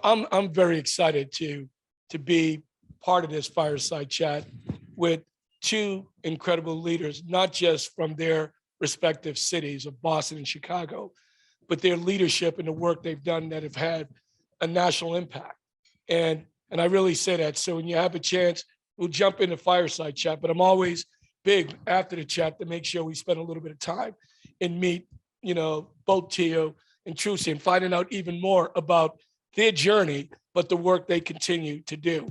I'm very excited to be part of this fireside chat with two incredible leaders, not just from their respective cities of Boston and Chicago, but their leadership and the work they've done that have had a national impact. And I really say that. So when you have a chance, we'll jump into fireside chat, but I'm always big after the chat to make sure we spend a little bit of time and meet, both Tio and Trucy and finding out even more about their journey, but the work they continue to do.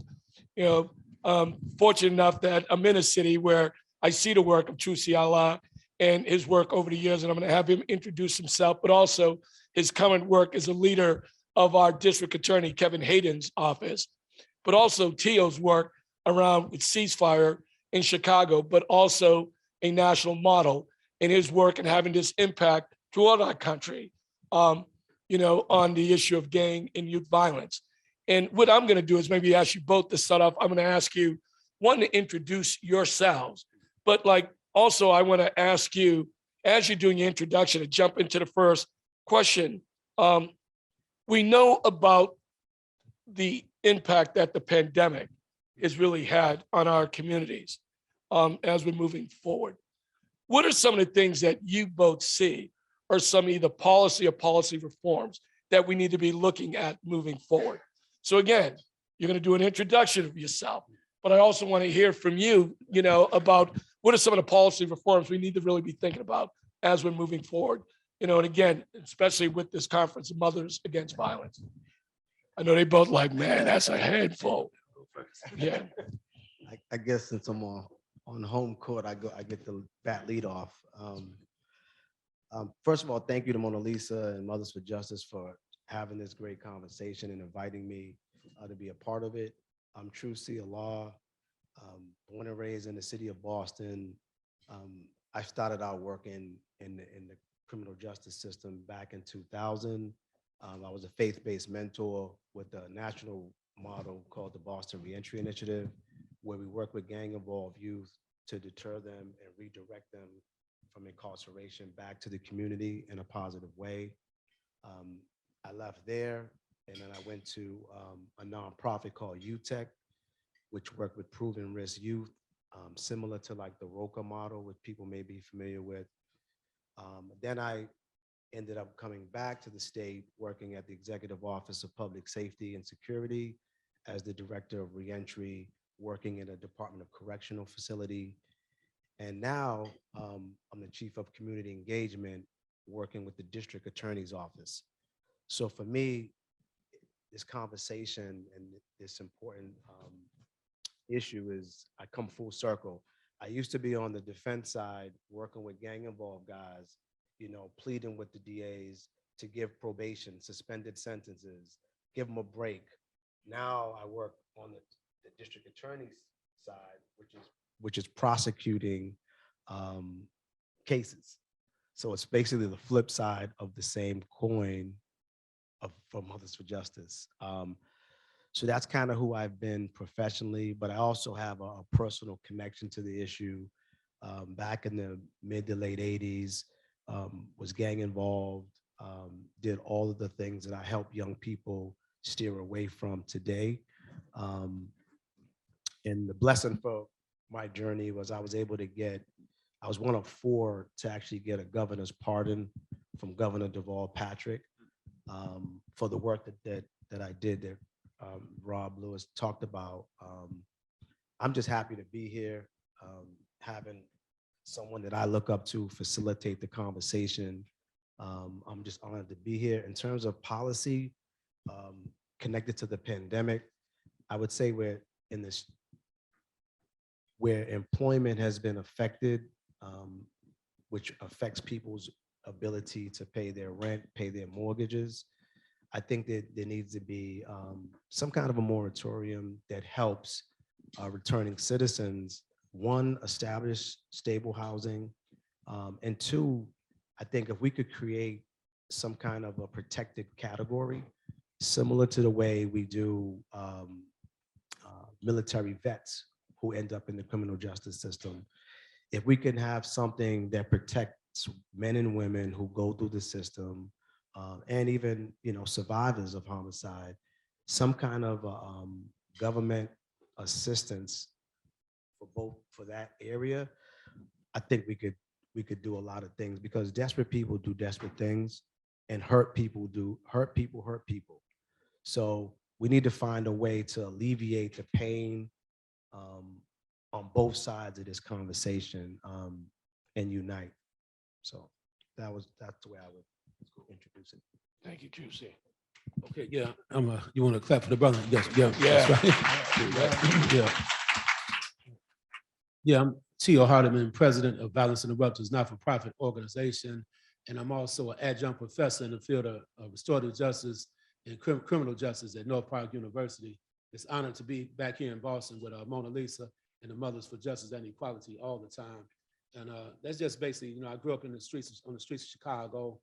Fortunate enough that I'm in a city where I see the work of Trucy Allah and his work over the years, and I'm going to have him introduce himself, but also his current work as a leader of our district attorney, Kevin Hayden's office, but also Tio's work around with ceasefire in Chicago, but also a national model in his work and having this impact throughout our country, on the issue of gang and youth violence. And what I'm going to do is maybe ask you both to start off. I'm going to ask you, one, to introduce yourselves, but also I want to ask you, as you're doing your introduction, to jump into the first question. We know about the impact that the pandemic has really had on our communities as we're moving forward. What are some of the things that you both see are some either policy or policy reforms that we need to be looking at moving forward? So again, you're going to do an introduction of yourself, but I also want to hear from you, about what are some of the policy reforms we need to really be thinking about as we're moving forward, and again, especially with this conference of Mothers Against Violence. I know they both like, man, that's a handful. Yeah. I guess since I'm on home court, I get the bat lead off. First of all, thank you to Mona Lisa and Mothers for Justice for having this great conversation and inviting me to be a part of it. I'm Trucy Allah, born and raised in the city of Boston. I started out working in the criminal justice system back in 2000. I was a faith-based mentor with a national model called the Boston Reentry Initiative, where we work with gang-involved youth to deter them and redirect them from incarceration back to the community in a positive way. I left there, and then I went to a nonprofit called UTEC, which worked with proven risk youth, similar to like the ROCA model, which people may be familiar with. Then I ended up coming back to the state, working at the Executive Office of Public Safety and Security as the Director of Reentry, working in a Department of Correctional Facility. And now I'm the Chief of Community Engagement, working with the District Attorney's Office. So for me, this conversation and this important issue is, I come full circle. I used to be on the defense side, working with gang-involved guys, pleading with the DAs to give probation, suspended sentences, give them a break. Now I work on the district attorney's side, which is prosecuting cases. So it's basically the flip side of the same coin from Mothers for Justice. So that's kind of who I've been professionally, but I also have a personal connection to the issue. Back in the mid to late 80s, was gang involved, did all of the things that I help young people steer away from today. And the blessing for my journey was I was one of 4 to actually get a governor's pardon from Governor Deval Patrick for the work that I did that Rob Lewis talked about. I'm just happy to be here, having someone that I look up to facilitate the conversation. I'm just honored to be here. In terms of policy connected to the pandemic, I would say we're in this, where employment has been affected, which affects people's ability to pay their rent, pay their mortgages. I think that there needs to be some kind of a moratorium that helps returning citizens, 1, establish stable housing, and 2, I think if we could create some kind of a protected category, similar to the way we do military vets who end up in the criminal justice system. If we can have something that protects men and women who go through the system, and even survivors of homicide, some kind of government assistance for that area, I think we could do a lot of things, because desperate people do desperate things, and hurt people. So we need to find a way to alleviate the pain on both sides of this conversation, and unite. So that's the way I would introduce it. Thank you, Juicy. Okay, yeah, you want to clap for the brother? Yes, yeah, Yeah. that's right. Yeah. Yeah, I'm T.O. Hardiman, president of Violence Interrupters, not-for-profit organization, and I'm also an adjunct professor in the field of restorative justice and criminal justice at North Park University. It's honored to be back here in Boston with Mona Lisa and the Mothers for Justice and Equality all the time. And that's just basically, I grew up on the streets of Chicago,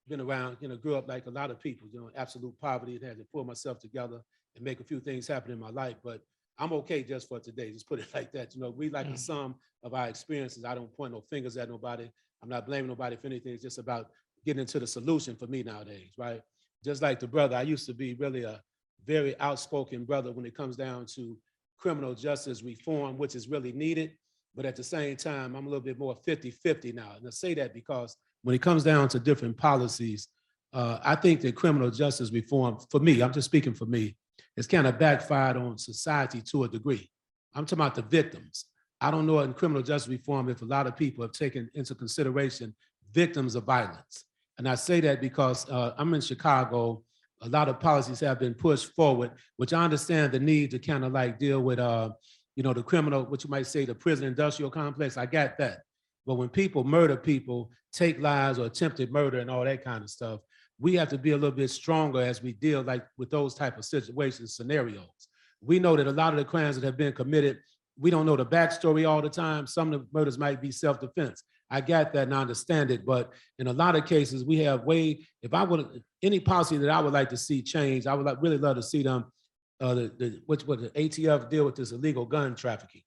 been around, grew up like a lot of people, absolute poverty, had to pull myself together and make a few things happen in my life, but I'm okay just for today, just put it like that. We like the sum of our experiences. I don't point no fingers at nobody. I'm not blaming nobody for anything. It's just about getting into the solution for me nowadays, right? Just like the brother, I used to be really a very outspoken brother when it comes down to criminal justice reform, which is really needed. But at the same time, I'm a little bit more 50-50 now. And I say that because when it comes down to different policies, I think that criminal justice reform, for me, I'm just speaking for me, it's kind of backfired on society to a degree. I'm talking about the victims. I don't know in criminal justice reform if a lot of people have taken into consideration victims of violence. And I say that because I'm in Chicago, a lot of policies have been pushed forward, which I understand the need to kind of like deal with, the criminal, what you might say, the prison industrial complex. I got that. But when people murder people, take lives or attempted murder and all that kind of stuff, we have to be a little bit stronger as we deal with those type of situations, scenarios. We know that a lot of the crimes that have been committed, we don't know the backstory all the time. Some of the murders might be self-defense. I got that and I understand it, but in a lot of cases, we have any policy that I would like to see change, I would really love to see them, the ATF deal with this illegal gun trafficking.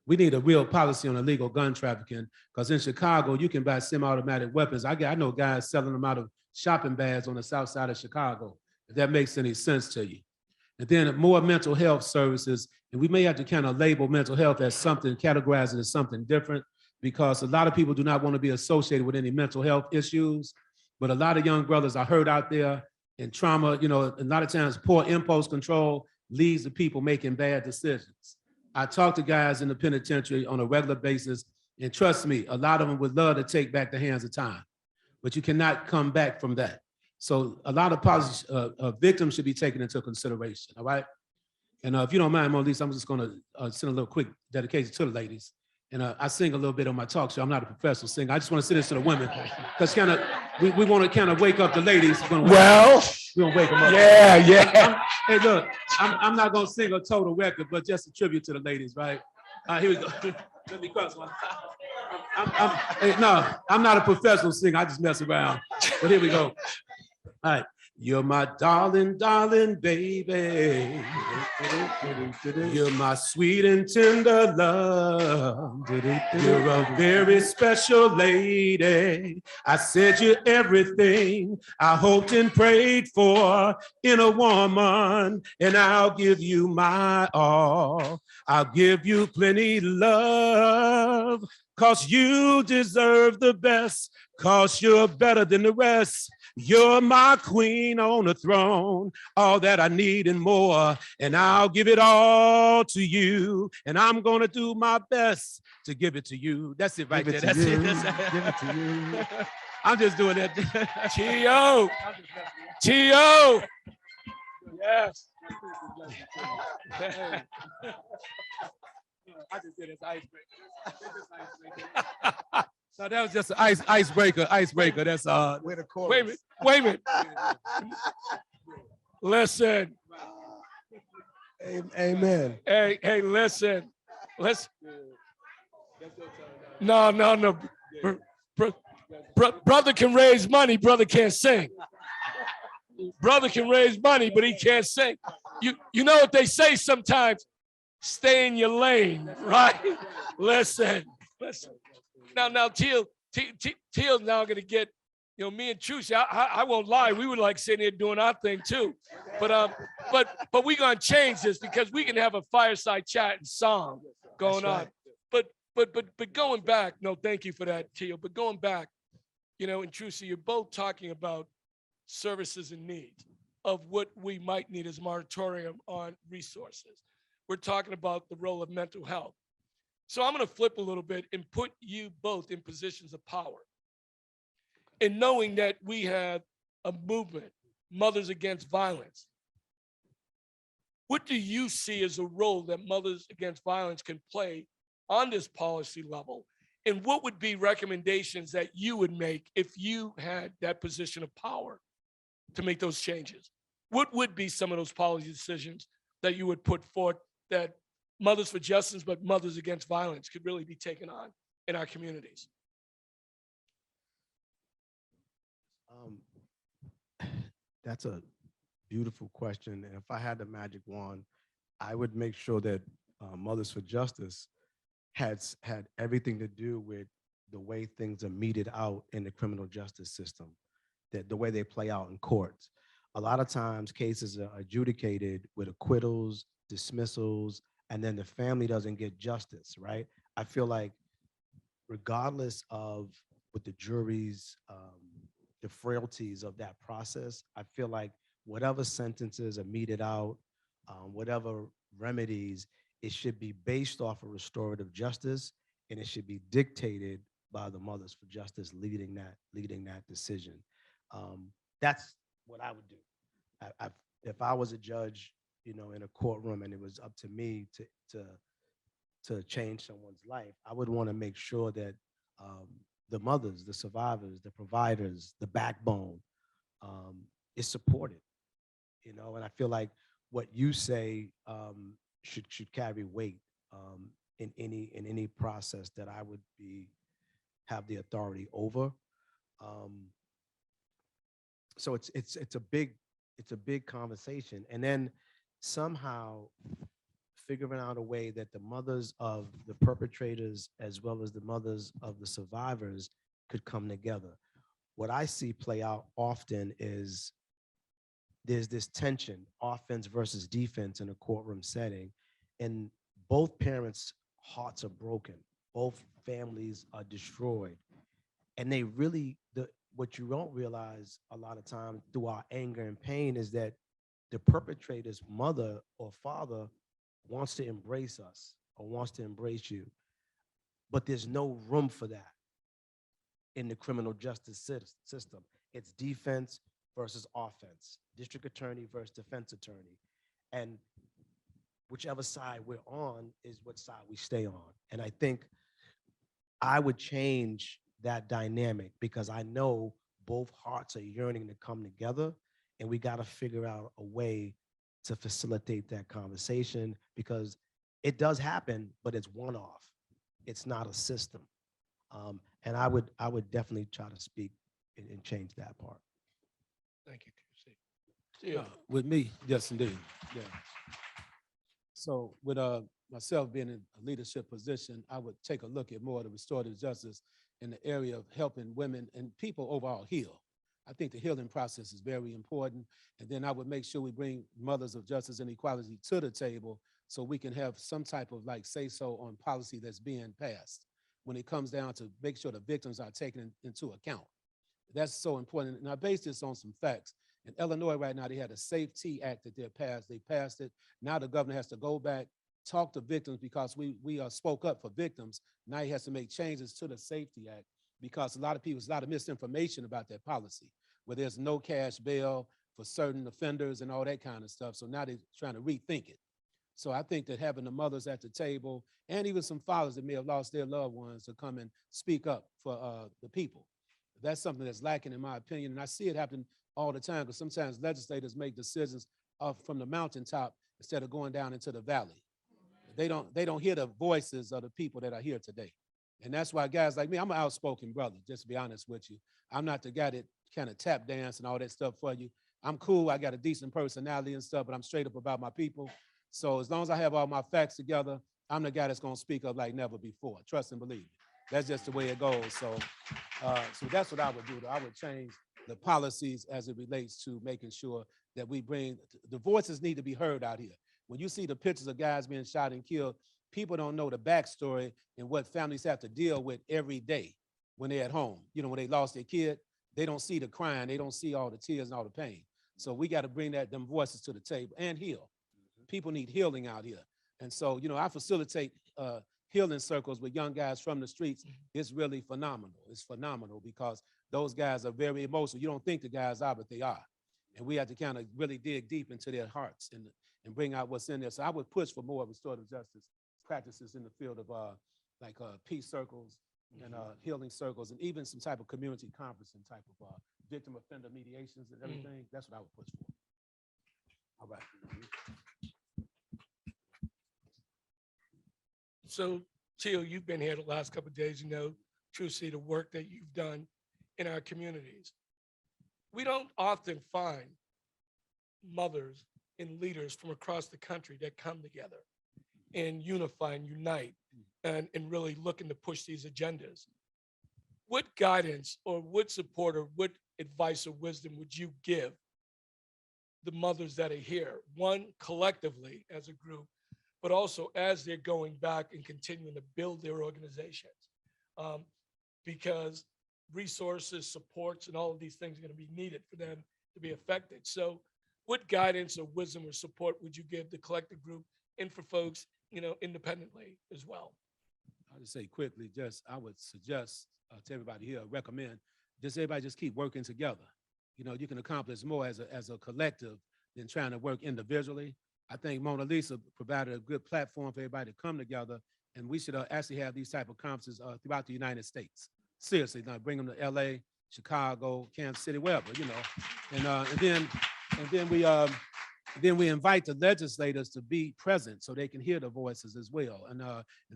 We need a real policy on illegal gun trafficking, because in Chicago, you can buy semi-automatic weapons. I know guys selling them out of shopping bags on the south side of Chicago, if that makes any sense to you. And then more mental health services, and we may have to kind of label mental health as something, categorize it as something different, because a lot of people do not want to be associated with any mental health issues, but a lot of young brothers are hurt out there, and trauma, a lot of times poor impulse control leads to people making bad decisions. I talk to guys in the penitentiary on a regular basis, and trust me, a lot of them would love to take back the hands of time, but you cannot come back from that. So a lot of policies, victims should be taken into consideration, all right? And if you don't mind, Mona Lisa, I'm just gonna send a little quick dedication to the ladies. And I sing a little bit on my talk show. I'm not a professional singer. I just wanna send this to the women, because we wanna kind of wake up the ladies. We're gonna wake them up. Yeah. Hey, look, I'm not gonna sing a total record, but just a tribute to the ladies, right? Here we go. Let me cross one. No, I'm not a professional singer. I just mess around. But here we go. All right. You're my darling, darling baby. You're my sweet and tender love. You're a very special lady. I said you're everything I hoped and prayed for in a woman, and I'll give you my all. I'll give you plenty love, 'cause you deserve the best, 'cause you're better than the rest. You're my queen on the throne, all that I need and more, and I'll give it all to you, and I'm gonna do my best to give it to you. That's it right there. That's it. Give it to you. I'm just doing that. T.O. Yes. I just did this icebreaker. So that was just an icebreaker. That's With a chorus. Wait a minute. Listen. Amen. Hey, listen. No. Brother can raise money, brother can't sing. Brother can raise money, but he can't sing. You know what they say sometimes? Stay in your lane, right? Listen. Now, Teal's now gonna get You know, me and Trucy, I won't lie, we were like sitting here doing our thing too. But we're gonna change this because we can have a fireside chat and song going on. But going back, no, thank you for that, Tio. But going back, you know, and Trucy, you're both talking about services and needs of what we might need as moratorium on resources. We're talking about the role of mental health. So I'm going to flip a little bit and put you both in positions of power. And knowing that we have a movement, Mothers Against Violence, what do you see as a role that Mothers Against Violence can play on this policy level? And what would be recommendations that you would make if you had that position of power to make those changes? What would be some of those policy decisions that you would put forth that Mothers for Justice, but Mothers Against Violence could really be taken on in our communities? That's a beautiful question. And if I had the magic wand, I would make sure that Mothers for Justice had everything to do with the way things are meted out in the criminal justice system, that the way they play out in courts. A lot of times cases are adjudicated with acquittals, dismissals, and then the family doesn't get justice, right? I feel like regardless of what the jury's, the frailties of that process, I feel like whatever sentences are meted out, whatever remedies, it should be based off of restorative justice, and it should be dictated by the Mothers for Justice leading that decision. That's what I would do. If I was a judge, you know, in a courtroom and it was up to me to change someone's life, I would want to make sure that the mothers, the survivors, the providers, the backbone is supported, you know, and I feel like what you say should carry weight in any process that I would have the authority over. So it's a big conversation, and then somehow figuring out a way that the mothers of the perpetrators as well as the mothers of the survivors could come together. What I see play out often is there's this tension, offense versus defense in a courtroom setting, and both parents' hearts are broken. Both families are destroyed. And they really, what you don't realize a lot of times through our anger and pain is that the perpetrator's mother or father wants to embrace us or wants to embrace you, but there's no room for that in the criminal justice system. It's defense versus offense, district attorney versus defense attorney. And whichever side we're on is what side we stay on. And I think I would change that dynamic because I know both hearts are yearning to come together, and we got to figure out a way to facilitate that conversation because it does happen, but it's one-off. It's not a system. And I would definitely try to speak and change that part. Thank you. With me, yes, indeed. Yeah. So with myself being in a leadership position, I would take a look at more of the restorative justice in the area of helping women and people overall heal. I think the healing process is very important. And then I would make sure we bring mothers of justice and equality to the table so we can have some type of like say-so on policy that's being passed when it comes down to make sure the victims are taken into account. That's so important. And I base this on some facts. In Illinois right now, they had a Safety Act that they passed. They passed it. Now the governor has to go back, talk to victims because we spoke up for victims. Now he has to make changes to the Safety Act because a lot of misinformation about that policy, where there's no cash bail for certain offenders and all that kind of stuff. So now they're trying to rethink it. So I think that having the mothers at the table and even some fathers that may have lost their loved ones to come and speak up for the people, that's something that's lacking in my opinion. And I see it happen all the time because sometimes legislators make decisions from the mountaintop instead of going down into the valley. They don't hear the voices of the people that are here today. And that's why guys like me, I'm an outspoken brother, just to be honest with you. I'm not the guy that kind of tap dance and all that stuff for you. I'm cool, I got a decent personality and stuff, but I'm straight up about my people. So as long as I have all my facts together, I'm the guy that's gonna speak up like never before. Trust and believe me. That's just the way it goes. So, so that's what I would do. I would change the policies as it relates to making sure that we bring, the voices need to be heard out here. When you see the pictures of guys being shot and killed, people don't know the backstory and what families have to deal with every day when they're at home. You know, when they lost their kid, they don't see the crying, they don't see all the tears and all the pain. So we got to bring them voices to the table and heal. People need healing out here. And so, you know, I facilitate healing circles with young guys from the streets. It's really phenomenal. It's phenomenal because those guys are very emotional. You don't think the guys are, but they are. And we have to kind of really dig deep into their hearts and bring out what's in there. So I would push for more restorative justice practices in the field of like peace circles and healing circles, and even some type of community conferencing type of victim offender mediations and everything. That's what I would push for. All right. So, Teal, you've been here the last couple of days, you know, Trucy, the work that you've done in our communities. We don't often find mothers and leaders from across the country that come together and unify and unite and really looking to push these agendas. What guidance or what support or what advice or wisdom would you give the mothers that are here, one, collectively as a group, but also as they're going back and continuing to build their organizations? Because resources, supports, and all of these things are going to be needed for them to be effective. So what guidance or wisdom or support would you give the collective group and for folks, you know, independently as well? I'll just say quickly, I would suggest to everybody here, recommend, everybody just keep working together. You know, you can accomplish more as a collective than trying to work individually. I think Mona Lisa provided a good platform for everybody to come together, and we should actually have these type of conferences throughout the United States. Seriously, now bring them to LA, Chicago, Kansas City, wherever, you know. And then we invite the legislators to be present so they can hear the voices as well. And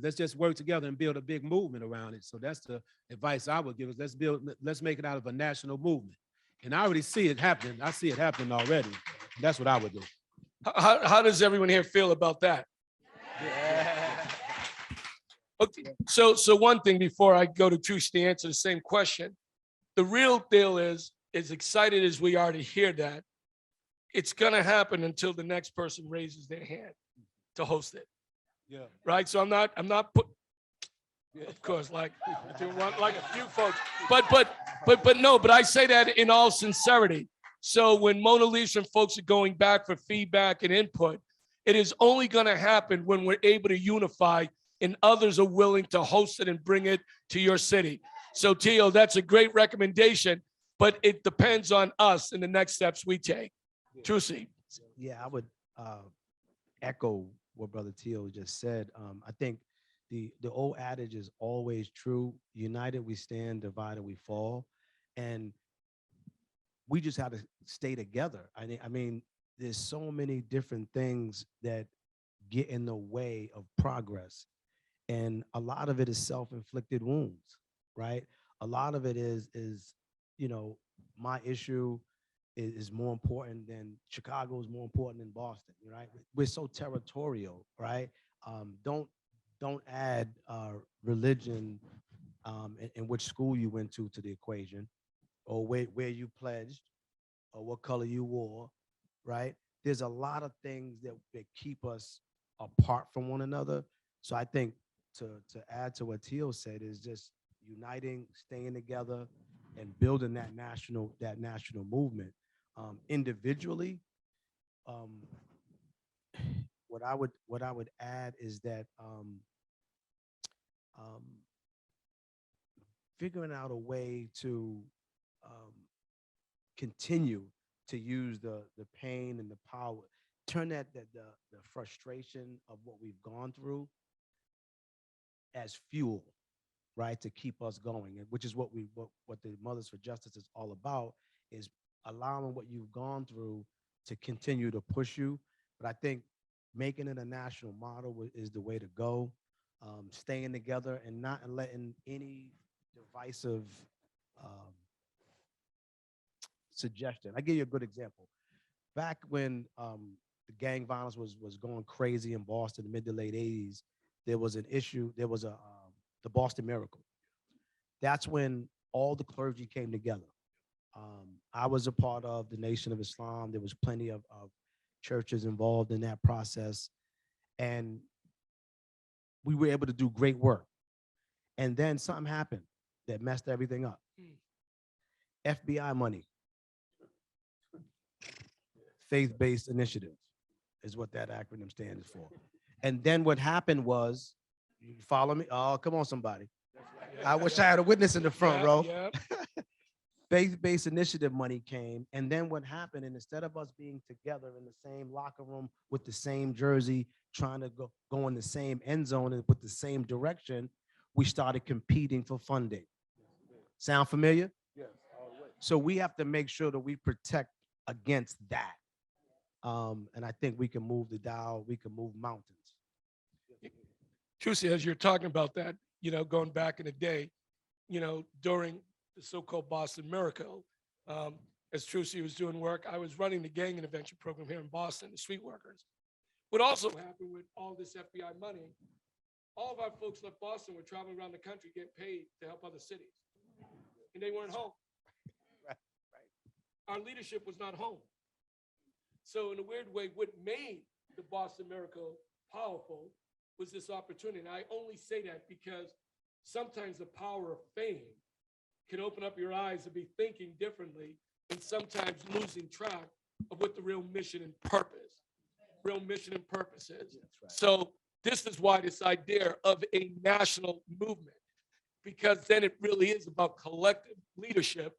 let's just work together and build a big movement around it. So that's the advice I would give is let's make it out of a national movement. And I already see it happening. I see it happening already. That's what I would do. How does everyone here feel about that? Yeah. Okay, so one thing before I go to Truce to answer the same question, the real deal is, as excited as we are to hear that, it's gonna happen until the next person raises their hand to host it. Yeah. Right, so I'm not put, of course, like a few folks, but no, but I say that in all sincerity. So when Mona Lisa and folks are going back for feedback and input, it is only gonna happen when we're able to unify and others are willing to host it and bring it to your city. So Tio, that's a great recommendation, but it depends on us and the next steps we take. Trucy. Yeah, I would echo what Brother Teal just said. I think the old adage is always true. United we stand, divided we fall. And we just have to stay together. I mean, there's so many different things that get in the way of progress. And a lot of it is self-inflicted wounds, right? A lot of it is, you know, my issue is more important than Chicago is more important than Boston, right? We're so territorial, right? Don't add religion and which school you went to the equation, or where you pledged, or what color you wore, right? There's a lot of things that keep us apart from one another. So I think to add to what Teal said is just uniting, staying together, and building that national movement. Individually, what I would add is that figuring out a way to continue to use the pain and the power, turn the frustration of what we've gone through as fuel, right, to keep us going, and which is what the Mothers for Justice is all about, is allowing what you've gone through to continue to push you. But I think making it a national model is the way to go. Staying together and not letting any divisive suggestion. I give you a good example. Back when the gang violence was going crazy in Boston in the mid to late 80s, there was an issue. There was the Boston Miracle, That's when all the clergy came together. I was a part of the Nation of Islam. There was plenty of churches involved in that process. And we were able to do great work. And then something happened that messed everything up. FBI money. Faith-based initiative is what that acronym stands for. And then what happened was, you follow me? Oh, come on, somebody. I wish I had a witness in the front row. Yeah. Faith-based initiative money came. And then what happened, and instead of us being together in the same locker room with the same jersey, trying to go in the same end zone and with the same direction, we started competing for funding. Sound familiar? Yes. So we have to make sure that we protect against that. And I think we can move the dial, we can move mountains. Trucy, as you're talking about that, going back in the day, during the so-called Boston Miracle, as Trucy was doing work, I was running the gang intervention program here in Boston, the street workers. What also happened with all this FBI money, all of our folks left Boston were traveling around the country getting paid to help other cities. And they weren't home. Right. Our leadership was not home. So in a weird way, what made the Boston Miracle powerful was this opportunity. And I only say that because sometimes the power of fame can open up your eyes to be thinking differently and sometimes losing track of what the real mission and purpose is. Right. So this is why this idea of a national movement, because then it really is about collective leadership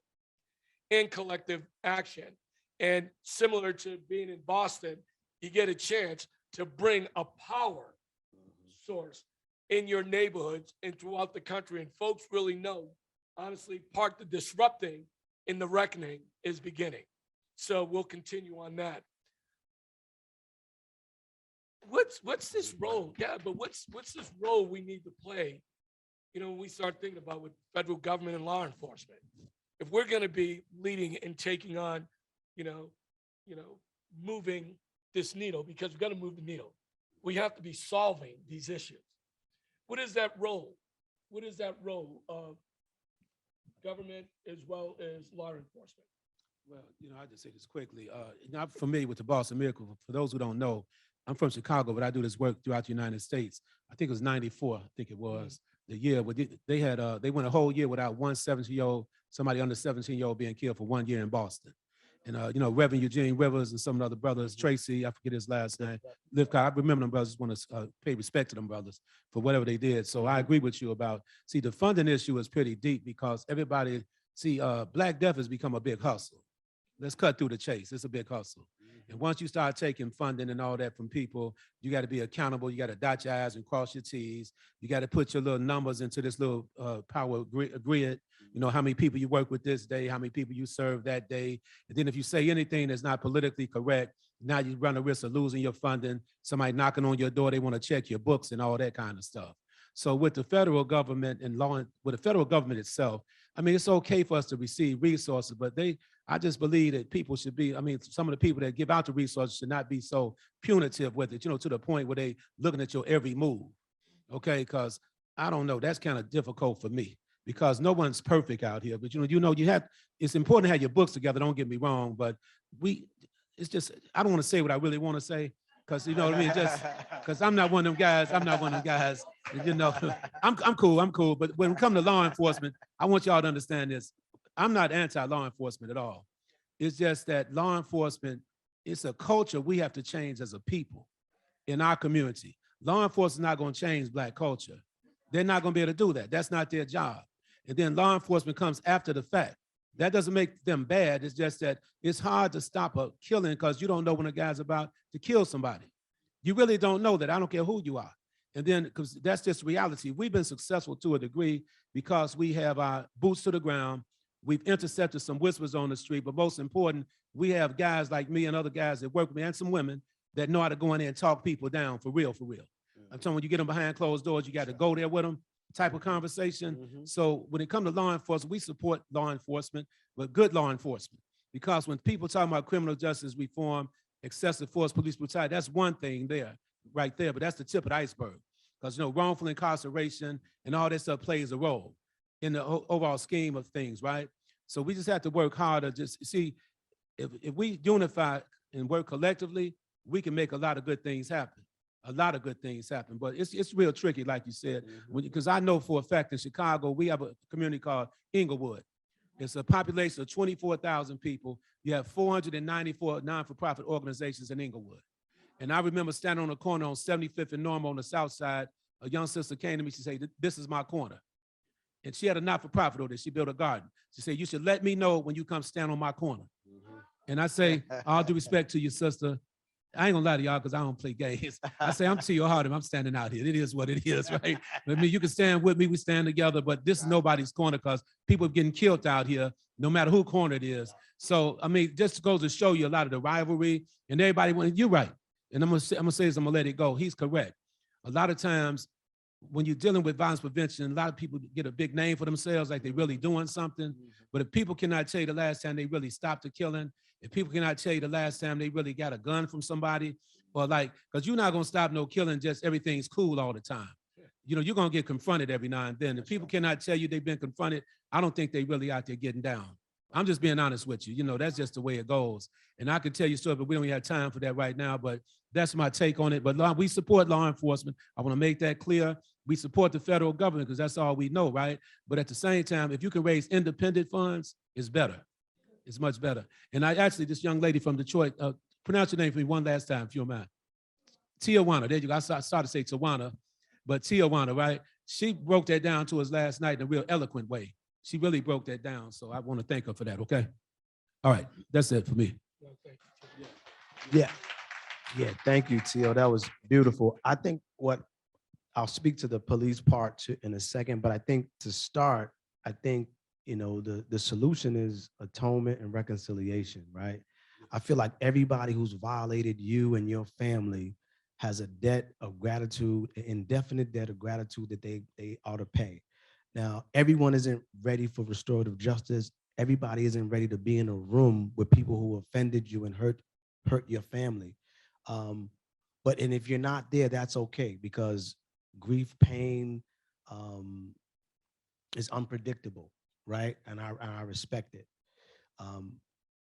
and collective action. And similar to being in Boston, you get a chance to bring a power source in your neighborhoods and throughout the country. And folks really know, honestly, part the disrupting in the reckoning is beginning. So we'll continue on that. What's this role? Yeah, but what's this role we need to play? When we start thinking about with federal government and law enforcement, if we're going to be leading and taking on, moving this needle, because we've got to move the needle. We have to be solving these issues. What is that role? What is that role of government as well as law enforcement? Well, I just say this quickly. I'm familiar with the Boston Miracle. For those who don't know, I'm from Chicago, but I do this work throughout the United States. I think it was 94, I think it was the year, but they went a whole year without one 17-year-old, somebody under 17-year-old being killed for 1 year in Boston. And, Reverend Eugene Rivers and some of the other brothers, Tracy, I forget his last name, I remember them brothers, want to pay respect to them brothers for whatever they did. So I agree with you about, the funding issue is pretty deep because everybody, Black Death has become a big hustle. Let's cut through the chase. It's a big hustle. And once you start taking funding and all that from people, you got to be accountable. You got to dot your I's and cross your T's. You got to put your little numbers into this little power grid. How many people you work with this day, how many people you serve that day. And then if you say anything that's not politically correct, now you run the risk of losing your funding. Somebody knocking on your door, they want to check your books and all that kind of stuff. So with the federal government and with the federal government itself, it's okay for us to receive resources, but I just believe that people should be, some of the people that give out the resources should not be so punitive with it, to the point where they looking at your every move, okay? Because I don't know, that's kind of difficult for me because no one's perfect out here, but it's important to have your books together, don't get me wrong, but I don't want to say what I really want to say, because just because I'm not one of them guys, I'm cool, but when it comes to law enforcement, I want y'all to understand this. I'm not anti-law enforcement at all. It's just that law enforcement, it's a culture we have to change as a people in our community. Law enforcement is not going to change Black culture. They're not going to be able to do that. That's not their job. And then law enforcement comes after the fact. That doesn't make them bad. It's just that it's hard to stop a killing because you don't know when a guy's about to kill somebody. You really don't know that. I don't care who you are. And then, because that's just reality. We've been successful to a degree because we have our boots to the ground. We've intercepted some whispers on the street, but most important, we have guys like me and other guys that work with me and some women that know how to go in there and talk people down for real, for real. I'm telling you, when you get them behind closed doors, you got to go there with them, type of conversation. So when it comes to law enforcement, we support law enforcement, but good law enforcement. Because when people talk about criminal justice reform, excessive force, police brutality, that's one thing there, right there, but that's the tip of the iceberg. Because, wrongful incarceration and all that stuff plays a role. in the overall scheme of things, right? So we just have to work harder. Just see, if we unify and work collectively, we can make a lot of good things happen. A lot of good things happen, but it's real tricky, like you said, because I know for a fact in Chicago, we have a community called Inglewood. It's a population of 24,000 people. You have 494 non-for-profit organizations in Inglewood. And I remember standing on the corner on 75th and Normal on the south side. A young sister came to me, she said, "This is my corner." And she had a not-for-profit over there. She built a garden. She said, "You should let me know when you come stand on my corner." And I say, all due respect to your sister, I ain't gonna lie to y'all because I don't play games. I say, I'm T.O. Harden, I'm standing out here. It is what it is, right? I mean, you can stand with me, we stand together, but this is nobody's corner because people are getting killed out here, no matter who corner it is. So, I mean, just goes to show you a lot of the rivalry and everybody, you're right. And I'm gonna say this, I'm gonna let it go. He's correct. A lot of times when you're dealing with violence prevention, a lot of people get a big name for themselves, like they're really doing something. But if people cannot tell you the last time they really stopped the killing, if people cannot tell you the last time they really got a gun from somebody, or like, because you're not gonna stop no killing, just everything's cool all the time. You know, you're gonna get confronted every now and then. If people cannot tell you they've been confronted, I don't think they really out there getting down. I'm just being honest with you. You know, that's just the way it goes. And I can tell you story, but we don't have time for that right now. But that's my take on it. But we support law enforcement. I want to make that clear. We support the federal government because that's all we know, right? But at the same time, if you can raise independent funds, it's better. It's much better. And I actually, this young lady from Detroit, pronounce your name for me one last time, if you don't mind. Tijuana, there you go. I started to say Tawana, but Tijuana, right? She broke that down to us last night in a real eloquent way. She really broke that down. So I want to thank her for that, okay? All right, that's it for me. Yeah. Yeah, thank you, Tio. That was beautiful. I think I'll speak to the police part in a second, but I think to start, I think, you know, the solution is atonement and reconciliation, right? I feel like everybody who's violated you and your family has a debt of gratitude, an indefinite debt of gratitude that they ought to pay. Now, everyone isn't ready for restorative justice. Everybody isn't ready to be in a room with people who offended you and hurt your family. But if you're not there, that's okay, because grief, pain is unpredictable, right? And I respect it.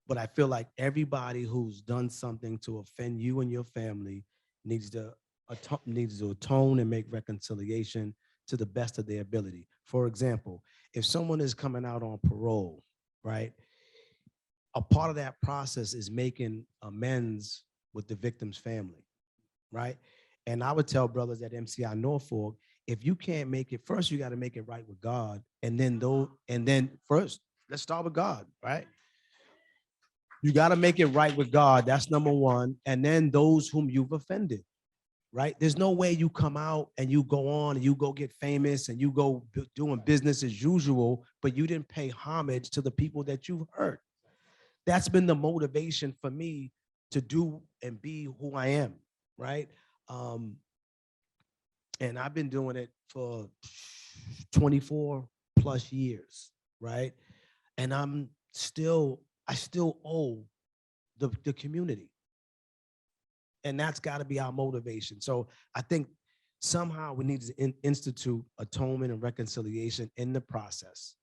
But I feel like everybody who's done something to offend you and your family needs to atone and make reconciliation to the best of their ability. For example, if someone is coming out on parole, right? A part of that process is making amends with the victim's family, right? And I would tell brothers at MCI Norfolk, if you can't make it, first you got to make it right with God, and then first let's start with God, right? You got to make it right with God. That's number one. And then those whom you've offended, right? There's no way you come out and you go on and you go get famous and you go doing business as usual, but you didn't pay homage to the people that you've hurt. That's been the motivation for me to do and be who I am, right? And I've been doing it for 24 plus years, right? And I still owe the community. And that's got to be our motivation. So I think somehow we need to institute atonement and reconciliation in the process.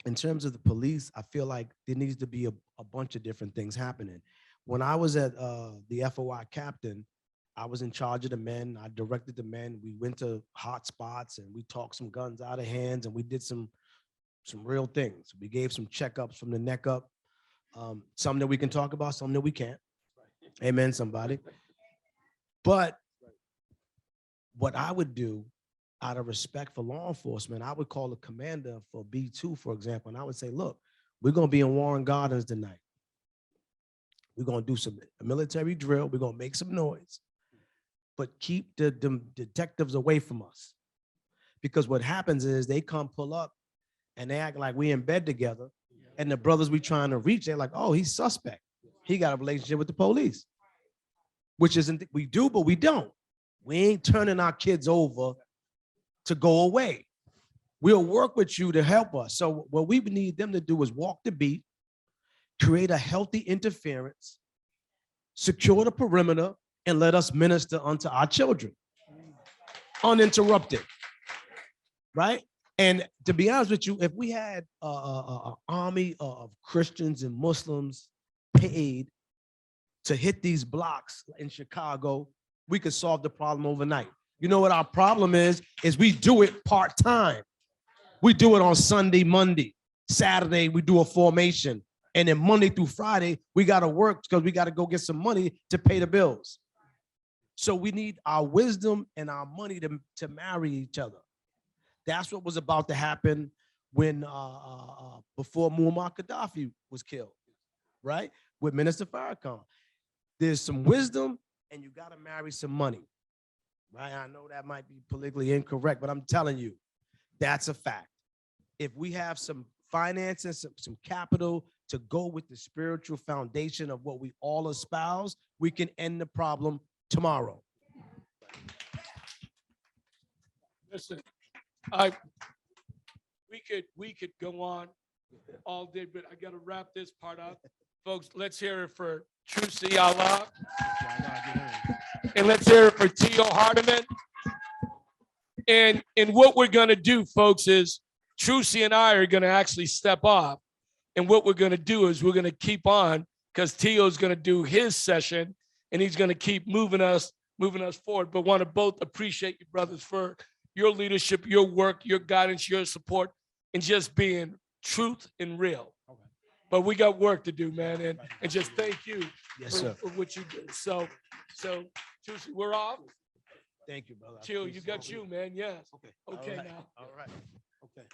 In terms of the police, I feel like there needs to be a bunch of different things happening. When I was at the FOI captain, I was in charge of the men. I directed the men. We went to hot spots and we talked some guns out of hands and we did some real things. We gave some checkups from the neck up. Some that we can talk about, some that we can't. Amen, somebody. But what I would do out of respect for law enforcement, I would call the commander for B2, for example, and I would say, look, we're going to be in Warren Gardens tonight. We're going to do some military drill. We're going to make some noise, but keep the detectives away from us. Because what happens is they come pull up and they act like we in bed together. And the brothers we trying to reach, they're like, oh, he's suspect. He got a relationship with the police, which isn't, we do, but we don't. We ain't turning our kids over to go away. We'll work with you to help us. So what we need them to do is walk the beat, create a healthy interference, secure the perimeter, and let us minister unto our children uninterrupted, right? And to be honest with you, if we had an army of Christians and Muslims paid to hit these blocks in Chicago, we could solve the problem overnight. You know what our problem is we do it part-time. We do it on Sunday, Monday, Saturday, we do a formation. And then Monday through Friday, we got to work because we got to go get some money to pay the bills. So we need our wisdom and our money to marry each other. That's what was about to happen when before Muammar Gaddafi was killed, right? With Minister Farrakhan. There's some wisdom and you got to marry some money, right? I know that might be politically incorrect, but I'm telling you, that's a fact. If we have some finances, some capital to go with the spiritual foundation of what we all espouse, we can end the problem tomorrow. Listen, we could go on all day, but I got to wrap this part up. Folks, let's hear it for Trucy Allah. And let's hear it for Tio Hardiman. And what we're going to do, folks, is Trucy and I are going to actually step off. And what we're going to do is we're going to keep on because Tio's going to do his session and he's going to keep moving us forward. But want to both appreciate you, brothers, for your leadership, your work, your guidance, your support, and just being truth and real. Okay. But we got work to do, man. And just thank you for what you do. So Trucy, we're off. Thank you, brother. Chill, you got you, man. Yes. Okay. Okay, All right. now. All right. Okay.